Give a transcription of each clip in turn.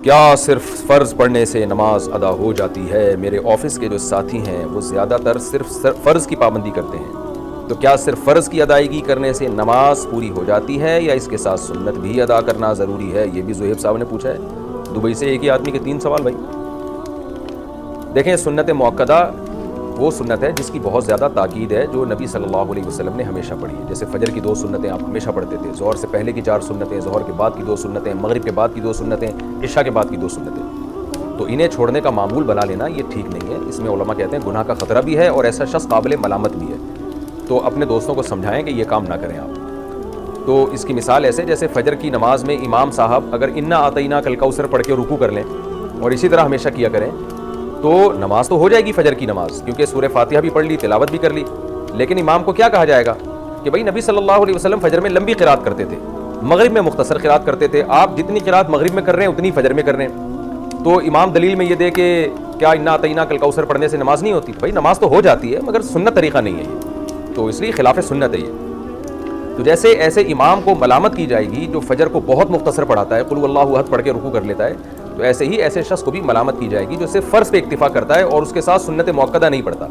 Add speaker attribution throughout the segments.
Speaker 1: کیا صرف فرض پڑھنے سے نماز ادا ہو جاتی ہے؟ میرے آفس کے جو ساتھی ہیں وہ زیادہ تر صرف فرض کی پابندی کرتے ہیں، تو کیا صرف فرض کی ادائیگی کرنے سے نماز پوری ہو جاتی ہے یا اس کے ساتھ سنت بھی ادا کرنا ضروری ہے؟ یہ بھی زہیب صاحب نے پوچھا ہے دبئی سے، ایک ہی آدمی کے 3 سوال بھائی۔ دیکھیں، سنت موقدہ وہ سنت ہے جس کی بہت زیادہ تاکید ہے، جو نبی صلی اللہ علیہ وسلم نے ہمیشہ پڑھی ہے۔ جیسے فجر کی 2 سنتیں آپ ہمیشہ پڑھتے تھے، ظہر سے پہلے کی 4 سنتیں، ظہر کے بعد کی 2 سنتیں، مغرب کے بعد کی 2 سنتیں، عشاء کے بعد کی 2 سنتیں۔ تو انہیں چھوڑنے کا معمول بنا لینا یہ ٹھیک نہیں ہے، اس میں علماء کہتے ہیں گناہ کا خطرہ بھی ہے اور ایسا شخص قابل ملامت بھی ہے۔ تو اپنے دوستوں کو سمجھائیں کہ یہ کام نہ کریں آپ۔ تو اس کی مثال ایسے جیسے فجر کی نماز میں امام صاحب اگر انا اعطیناک الکوثر پڑھ کے رکوع کر لیں اور اسی طرح ہمیشہ کیا کریں تو نماز تو ہو جائے گی فجر کی نماز، کیونکہ سورہ فاتحہ بھی پڑھ لی، تلاوت بھی کر لی۔ لیکن امام کو کیا کہا جائے گا کہ بھائی نبی صلی اللہ علیہ وسلم فجر میں لمبی قرات کرتے تھے، مغرب میں مختصر قرات کرتے تھے، آپ جتنی قرات مغرب میں کر رہے ہیں اتنی فجر میں کر رہے ہیں۔ تو امام دلیل میں یہ دے کہ کیا انا اعطیناک الکوثر پڑھنے سے نماز نہیں ہوتی؟ بھائی نماز تو ہو جاتی ہے مگر سنت طریقہ نہیں ہے یہ، تو اس لیے خلاف سنت ہے یہ۔ تو جیسے ایسے امام کو ملامت کی جائے گی جو فجر کو بہت مختصر پڑھاتا ہے، قل اللہ احد پڑھ کے رکوع کر لیتا ہے، تو ایسے ہی ایسے شخص کو بھی ملامت کی جائے گی جو صرف فرض پہ اکتفا کرتا ہے اور اس کے ساتھ سنت موقدہ نہیں پڑھتا۔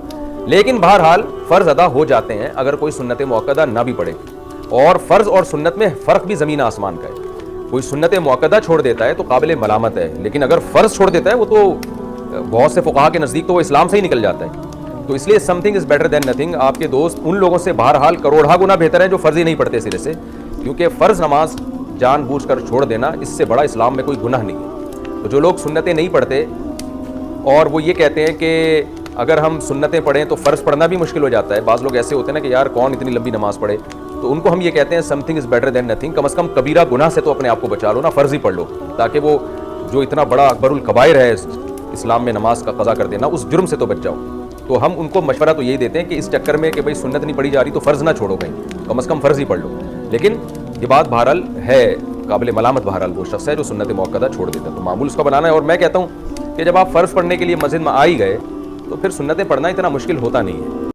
Speaker 1: لیکن بہرحال فرض ادا ہو جاتے ہیں اگر کوئی سنت موقدہ نہ بھی پڑھے، اور فرض اور سنت میں فرق بھی زمین آسمان کا ہے۔ کوئی سنت موقدہ چھوڑ دیتا ہے تو قابل ملامت ہے، لیکن اگر فرض چھوڑ دیتا ہے وہ تو بہت سے فقہا کے نزدیک تو وہ اسلام سے ہی نکل جاتا ہے۔ تو اس لیے some thing is better than nothing. آپ کے دوست ان لوگوں سے بہرحال کروڑا گنا بہتر ہے جو فرض ہی نہیں پڑھتے سرے سے، کیونکہ فرض نماز جان بوجھ کر چھوڑ دینا اس سے بڑا اسلام میں کوئی گناہ نہیں ہے۔ تو جو لوگ سنتیں نہیں پڑھتے اور وہ یہ کہتے ہیں کہ اگر ہم سنتیں پڑھیں تو فرض پڑھنا بھی مشکل ہو جاتا ہے، بعض لوگ ایسے ہوتے ہیں نا کہ یار کون اتنی لمبی نماز پڑھے، تو ان کو ہم یہ کہتے ہیں something is better than nothing. کم از کم کبیرہ گناہ سے تو اپنے آپ کو بچا لو نا، فرض ہی پڑھ لو، تاکہ وہ جو اتنا بڑا اکبر الکبائر ہے اسلام میں نماز کا قضا کر دینا، اس جرم سے تو بچ جاؤ۔ تو ہم ان کو مشورہ تو یہی دیتے ہیں کہ اس چکر میں کہ بھائی سنت نہیں پڑھی جا رہی تو فرض نہ چھوڑو کہیں، کم از کم فرض ہی پڑھ لو۔ لیکن یہ بات بہرحال ہے قابل ملامت، بہرحال وہ شخص ہے جو سنت موقدہ چھوڑ دیتا ہے، تو معمول اس کا بنانا ہے۔ اور میں کہتا ہوں کہ جب آپ فرض پڑھنے کے لیے مسجد میں آ ہی گئے تو پھر سنتیں پڑھنا اتنا مشکل ہوتا نہیں ہے۔